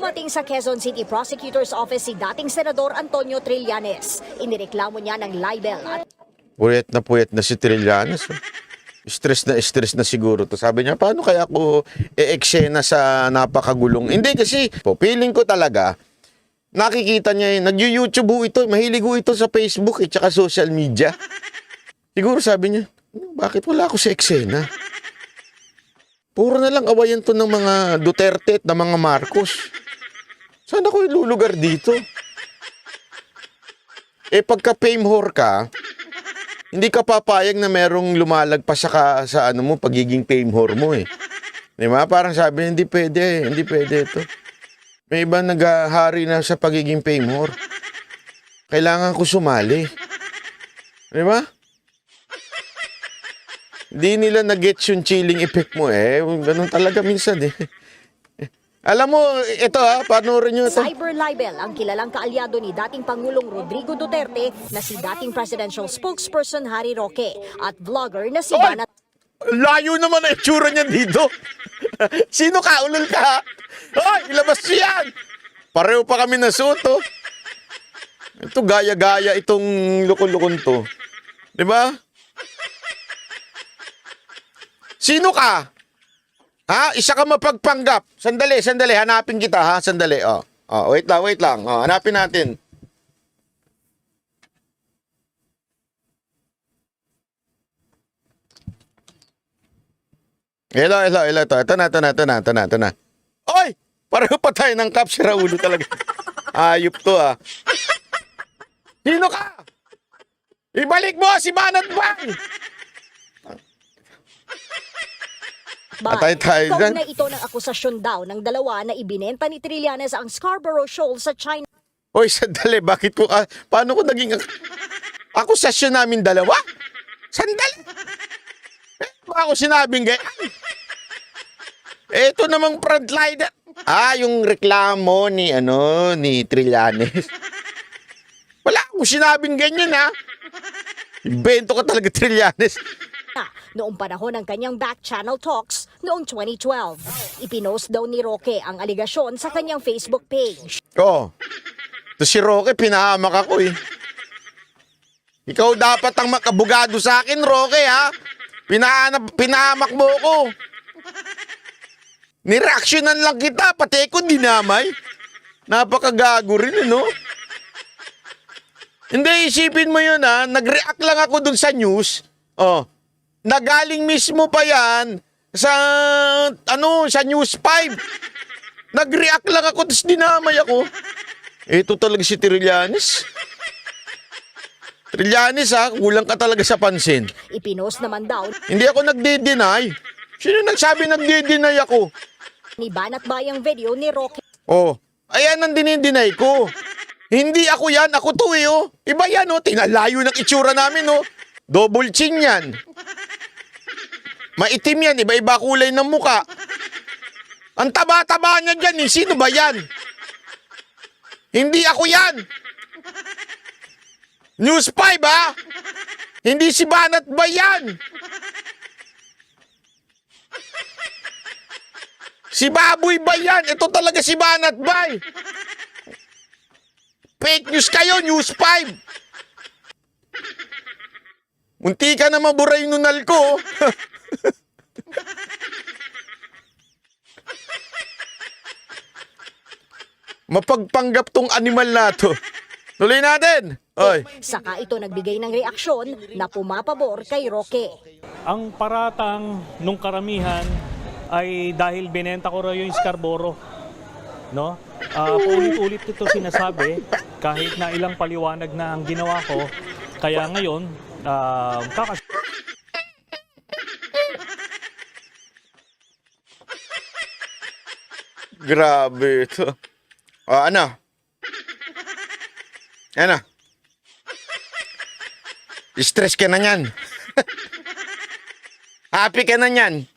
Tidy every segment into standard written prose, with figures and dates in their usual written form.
Dumating sa Quezon City Prosecutor's Office si dating Senador Antonio Trillanes. Inireklamo niya ng libel at Puyat na si Trillanes. Stress na siguro to. Sabi niya, paano kaya ako eksena sa napakagulong? Hindi kasi, feeling ko talaga, nakikita niya nag-YouTube ito, mahilig ito sa Facebook tsaka social media. Siguro sabi niya, bakit wala ako sa eksena? Puro na lang awayan to ng mga Duterte at ng mga Marcos. Saan ako ilulugar dito? Pagka fame whore ka, hindi ka papayag na merong lumalagpas sa ano mo, pagiging fame whore mo Di ba? Parang sabi, hindi pwede ito. May iba naghahari na sa pagiging fame whore. Kailangan ko sumali. Di ba? Di nila na-gets yung chilling effect mo Ganun talaga minsan Alam mo, ito panoorin nyo ito. cyber libel ang kilalang kaalyado ni dating Pangulong Rodrigo Duterte na si dating presidential spokesperson Harry Roque at vlogger na si Oy! Banat. Layo naman ang itsura niya dito. Sino ka? Ulol ka? Hoy, ilabas siya yan. Pareho pa kami na suot Ito gaya-gaya itong lukon-lukon to. Di ba? Sino ka? Ha? Isa ka mapagpanggap. Sandali. Hanapin kita, ha? Sandali. Wait lang. Hanapin natin. Hello. Ito na. Oy! Pareho pa tayo ng kap. Si Raulo talaga. Ayop to, Sino ka? Ibalik mo si Banat Bang! Patay tayo dyan. na ito ng akusasyon daw ng dalawa na ibinenta ni Trillanes ang Scarborough Shoal sa China. Hoy, sandali. Bakit ko, paano ko naging akusasyon namin dalawa? Sandali. Ako sinabing ganyan. Ito namang frontliner. Yung reklamo ni Trillanes. Wala akong sinabing ganyan, Invento ka talaga, Trillanes. Noong panahon ng kanyang back channel talks noong 2012. Ipinost daw ni Roque ang aligasyon sa kanyang Facebook page. To si Roque, pinahamak ako Ikaw dapat ang makabugado sa akin, Roque, Pinahamak mo ko. Nireaksyonan lang kita, pati ko dinamay. Napakagago rin, Hindi, isipin mo yun, Nag-react lang ako dun sa news. Nagaling mismo pa yan sa News 5. Nag-react lang ako, tapos dinamay ako. Ito talaga si Trillanes. Trillanes, kulang ka talaga sa pansin. Ipinost naman daw Hindi ako nagde-deny. Sino nagsabi nagde-deny ako? ni Banat Bayang video ni Roque. Ayan ang dinideny ko. Hindi ako yan, ako to Iba yan, tinalayo ng itsura namin, Double chin yan. Maitim yan, iba-iba kulay ng muka. Ang taba-taba niya dyan, Sino ba yan? Hindi ako yan. News 5, Hindi si Banat ba yan? Si Baboy ba yan? Ito talaga si Banat Bay. Fake news kayo, News 5. Munti ka na maburay nunal ko. Mapagpanggap tong animal na to. Tuloy natin. Oy. Saka ito nagbigay ng reaksyon na pumapabor kay Roque. Ang paratang nung karamihan ay dahil binenta ko raw yung Scarborough. Paulit-ulit ito sinasabi kahit na ilang paliwanag na ang ginawa ko. Kaya ngayon, Grabe ito. Ano? Stress ka na yan. Happy ka na yan.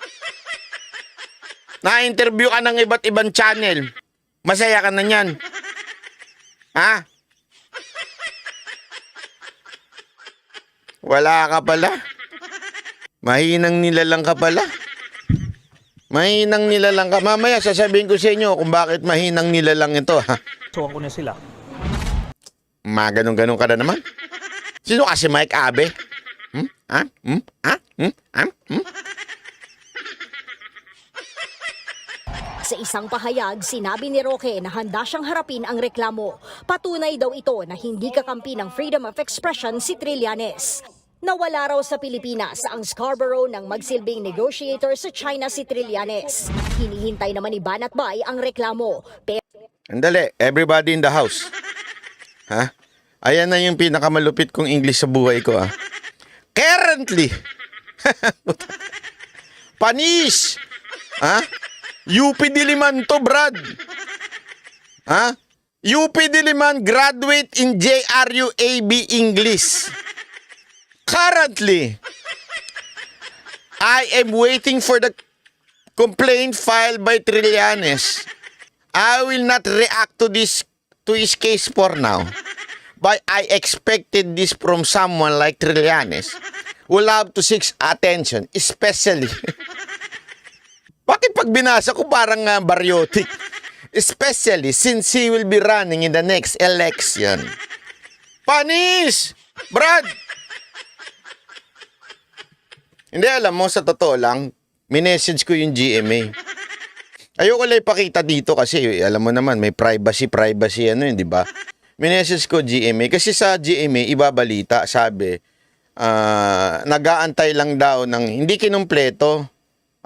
Na-interview ka ng iba't ibang channel. Masaya ka na yan. Wala ka pala. Mahinang nilalang ka pala. Mahinang nilalang ka. Mamaya sasabihin ko sa inyo kung bakit mahinang nilalang ito. Ha? Suwan ko na sila. Ganun ka na naman. Sino kasi Mike Abe? Ha? Sa isang pahayag, sinabi ni Roque na handa siyang harapin ang reklamo. Patunay daw ito na hindi kakampi ng freedom of expression si Trillanes. Nawala raw sa Pilipinas ang Scarborough nang magsilbing negotiator sa China si Trillanes. Hinihintay naman ni Banat Bay ang reklamo. Andali, everybody in the house. Ha? Ayan na yung pinakamalupit kong English sa buhay ko. Currently. Panis. Ha? UP Diliman to, Brad. Ha? UP Diliman graduate in JRU AB English. Currently, I am waiting for the complaint filed by Trillanes. I will not react to his case for now. But I expected this from someone like Trillanes who love to seek attention, especially. Bakit pag binasa ko parang baryotic? Especially since he will be running in the next election. Panis! Brad! Hindi, alam mo, sa totoo lang, minessage ko yung GMA. Ayoko lang ipakita dito kasi, alam mo naman, may privacy yun, di ba? Minessage ko GMA kasi sa GMA, ibabalita, sabi, nag-aantay lang daw ng, hindi kinumpleto.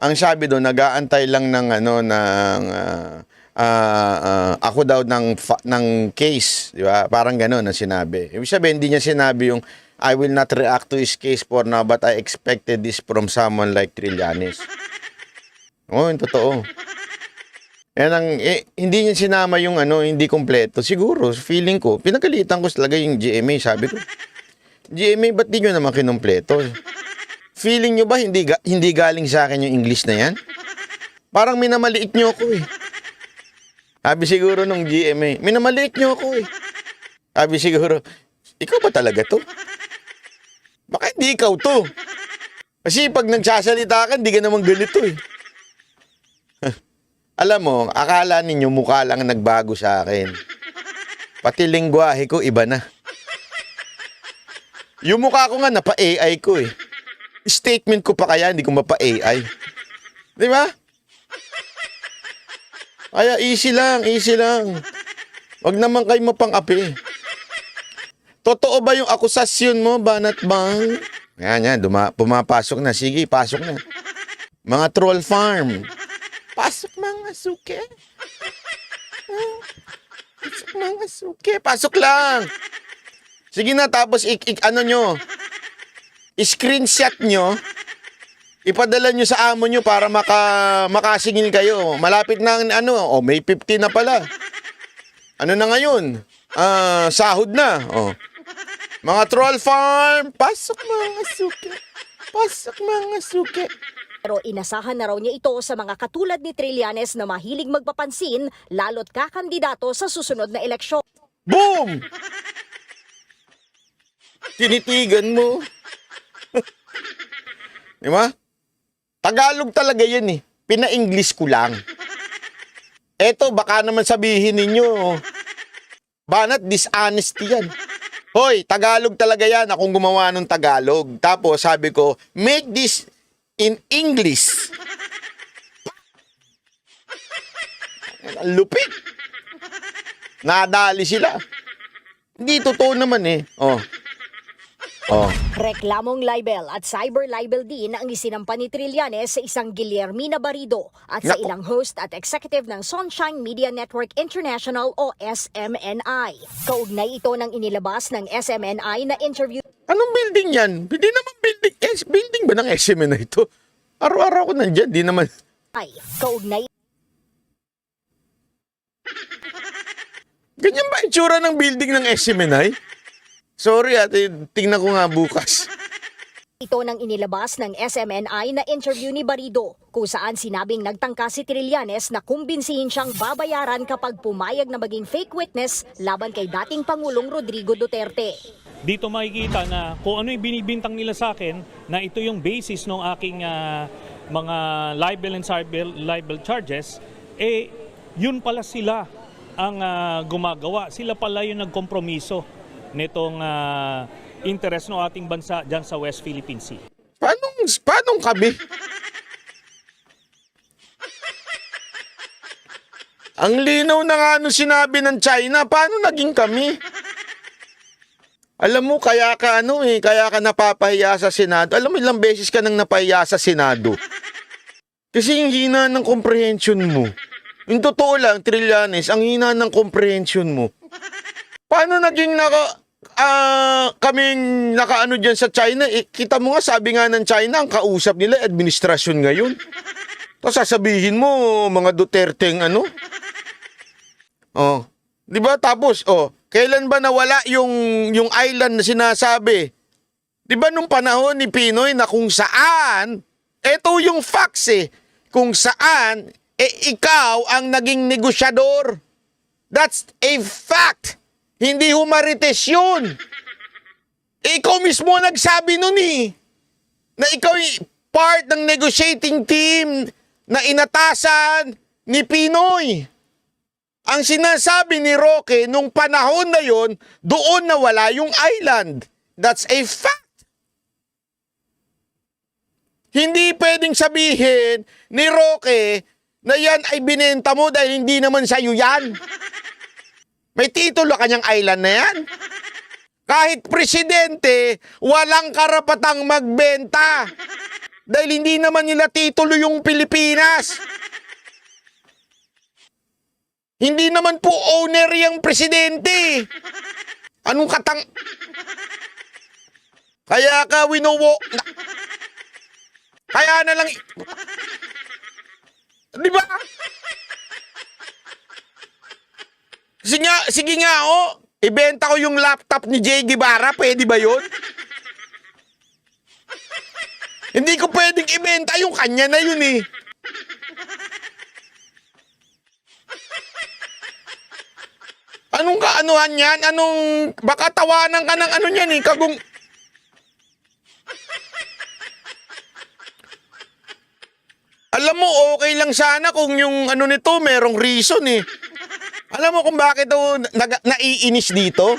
Ang sabi doon, nag-aantay lang ng, ako daw ng case, di ba? Parang gano'n ang sinabi. Ibig sabihin, hindi niya sinabi yung, I will not react to his case for now, but I expected this from someone like Trillanes. Oo, yung totoo. Yan hindi niya sinama yung hindi kompleto. Siguro, feeling ko, pinagalitan ko talaga yung GMA. Sabi ko, GMA, ba't di nyo naman kinumpleto? Feeling nyo ba hindi galing sa akin yung English na yan? Parang minamaliit nyo ako eh. Sabi siguro nung GMA, minamaliit nyo ako eh. Sabi siguro, ikaw ba talaga to? Baka hindi ikaw to. Kasi pag nagsasalita ka, hindi ka naman ganito eh. Alam mo, akala ninyo mukha lang nagbago sa akin. Pati lingwahe ko, iba na. Yung mukha ko nga, napa-AI ko eh. Statement ko pa kaya, hindi ko mapa-AI. Di ba? Kaya easy lang, easy lang. Wag naman kayo mapang-api. Totoo ba yung akusasyon mo, Banat Bang? Yan, pumapasok na. Sige, pasok na. Mga troll farm. Pasok mga suke. Pasok mga suke. Pasok lang. Sige na, tapos screenshot nyo. Ipadala nyo sa amo nyo para makasingil kayo. Malapit na May 50 na pala. Ano na ngayon? Sahod na. Mga troll farm, pasok mga suke. Pasok mga suke. Pero inasahan na raw niya ito sa mga katulad ni Trillanes na mahilig magpapansin, lalo't kakandidato sa susunod na eleksyon. Boom! Tinitigan mo. Di ba? Tagalog talaga yan eh. Pina-English ko lang. Eto, baka naman sabihin ninyo, Banat, dishonesty yan. Hoy, Tagalog talaga yan. Akong gumawa ng Tagalog. Tapos sabi ko, make this in English. Ang lupit. Nadali sila. Hindi totoo naman eh. Reklamong libel at cyber libel din ang isinampa ni Trillanes sa isang Guillermina Barido at sa ilang host at executive ng Sunshine Media Network International o SMNI. Kaugnay ito ng inilabas ng SMNI na interview. Anong building yan? Hindi naman building. Building ba ng SMNI ito? Araw-araw ko nandyan. Di naman. Kaugnay. Ganyan ba itsura ng building ng SMNI? Sorry tingnan ko nga bukas. Ito nang inilabas ng SMNI na interview ni Barido kung saan sinabing nagtangka si Trillanes na kumbinsihin siyang babayaran kapag pumayag na maging fake witness laban kay dating Pangulong Rodrigo Duterte. Dito makikita na kung ano yung binibintang nila sa akin na ito yung basis ng aking mga libel and libel charges, yun pala sila ang gumagawa. Sila pala yung nagkompromiso nitong interest ng ating bansa dyan sa West Philippine Sea. Paano kami? Ang linaw na nga nung sinabi ng China, paano naging kami? Alam mo, kaya ka napapahiya sa Senado. Alam mo, ilang beses ka nang napahiya sa Senado. Kasi yung hina ng comprehension mo. Yung totoo lang, Trillanes, ang hina ng comprehension mo. Paano naging kaming nakaano dyan sa China? Kita mo nga, sabi nga ng China, ang kausap nila, administrasyon ngayon. Tapos sasabihin mo, mga Duterte Oh, 'di ba? Tapos kailan ba nawala yung island na sinasabi? 'Di ba nung panahon ni Pinoy na kung saan, eto yung facts kung saan ikaw ang naging negosyador. That's a fact. Hindi humarites yun. Ikaw mismo nagsabi nun na ikaw part ng negotiating team na inatasan ni Pinoy. Ang sinasabi ni Roque, nung panahon na yon, doon nawala yung island. That's a fact. Hindi pwedeng sabihin ni Roque na yan ay binenta mo dahil hindi naman sa'yo yan. May titulo kanyang island na yan. Kahit presidente, walang karapatang magbenta. Dahil hindi naman nila titulo yung Pilipinas. Hindi naman po owner yung presidente. Anong Kaya ka Kaya na lang... Di ba? Sige nga, ibenta ko yung laptop ni Jay Guevara. Pwede ba yun? Hindi ko pwedeng ibenta yung kanya na yun Anong kaanuhan yan? Baka tawanan ka ng niyan Alam mo, okay lang sana kung yung nito, merong reason Alam mo kung bakit naiinis dito?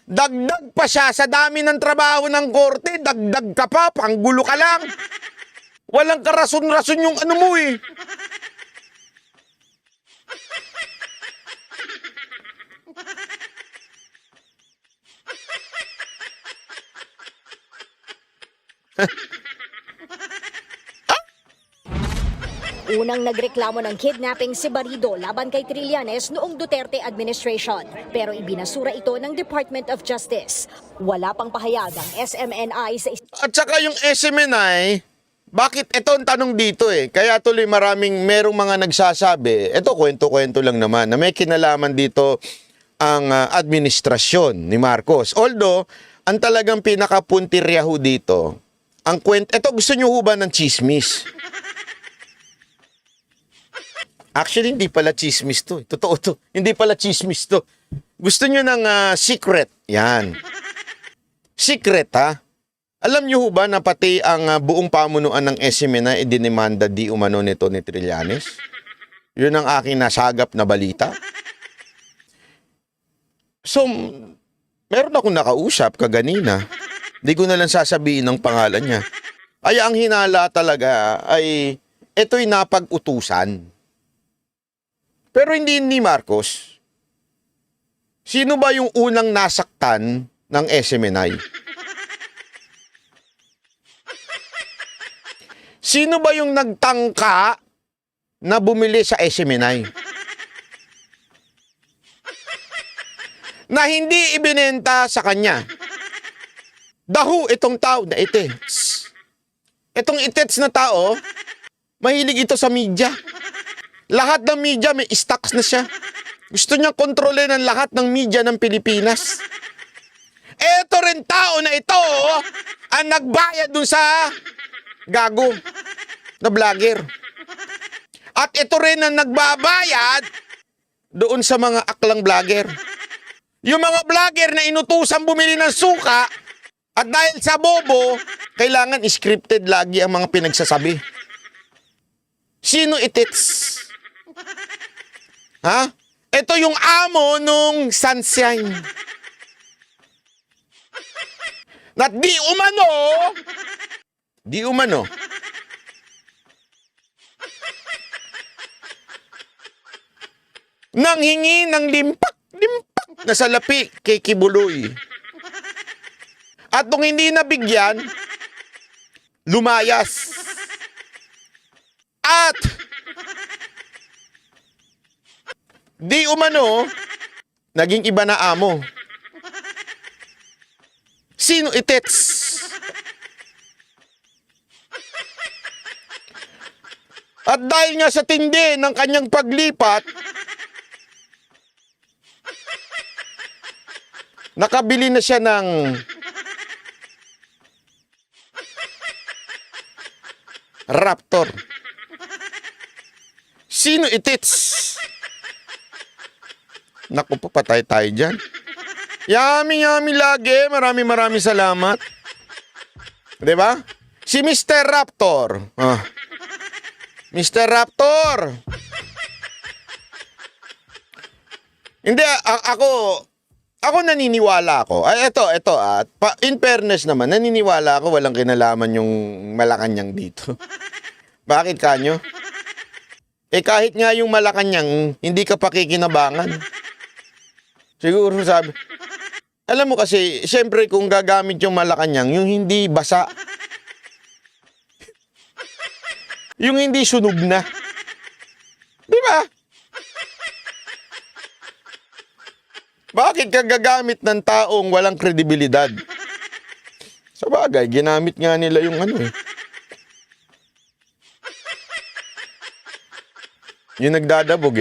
Dagdag pa siya sa dami ng trabaho ng korte, dagdag ka pa, panggulo ka lang. Walang karason-rason yung mo Unang nagreklamo ng kidnapping si Barido laban kay Trillanes noong Duterte administration, pero ibinasura ito ng Department of Justice. Wala pang pahayag ang SMNI sa At saka yung SMNI, bakit ito ang tanong dito Kaya tuloy merong mga nagsasabi, ito kwento-kwento lang naman, na may kinalaman dito ang administrasyon ni Marcos. Although, ang talagang pinakapuntiryaho dito, ito gusto nyo ho ba ng chismis? Actually, hindi pala chismis to. Totoo to. Hindi pala chismis to. Gusto nyo ng secret. Yan. Secret, ha? Alam nyo ho ba na pati ang buong pamunuan ng SMNI idinemanda di umano nito ni Trillanes? Yun ang aking nasagap na balita. So, meron akong nakausap kaganina. Di ko na lang sasabihin ang pangalan niya. Ay, ang hinala talaga ay ito'y napag-utusan. Pero hindi ni Marcos. Sino ba yung unang nasaktan ng SMNI? Sino ba yung nagtangka na bumili sa SMNI? Na hindi ibinenta sa kanya. Dahu itong tao na itets. Itong itets na tao, mahilig ito sa media. Lahat ng media may stocks na siya. Gusto niya kontrolin ang lahat ng media ng Pilipinas. Eto rin tao na ito ang nagbayad dun sa gago na vlogger. At ito rin ang nagbabayad doon sa mga aklang vlogger. Yung mga vlogger na inutusan bumili ng suka at dahil sa bobo, kailangan scripted lagi ang mga pinagsasabi. Sino itits? Ha? Ito yung amo nung Sunshine. At di umano, nang hingi ng limpak na salapi kay Kibuloy. At nung hindi nabigyan, lumayas. At di umano, naging iba na amo. Sino itits? At dahil nga sa tindi ng kanyang paglipat, nakabili na siya ng Raptor. Sino itits? Naku po, patay tayo dyan. Yummy lagi. Maraming salamat. Diba? Si Mr. Raptor. Mr. Raptor. Hindi, ako naniniwala ako. Ay, ito, in fairness naman, naniniwala ako walang kinalaman yung Malacanang dito. Bakit kanyo? Kahit nga yung Malacanang, hindi ka pakikinabangan. Siguro sabi, alam mo kasi, siyempre kung gagamit yung Malacanang, yung hindi basa. Yung hindi sunog na. Di ba? Bakit ka gagamit ng taong walang kredibilidad? Sa bagay, ginamit nga nila yung Yung nagdadabog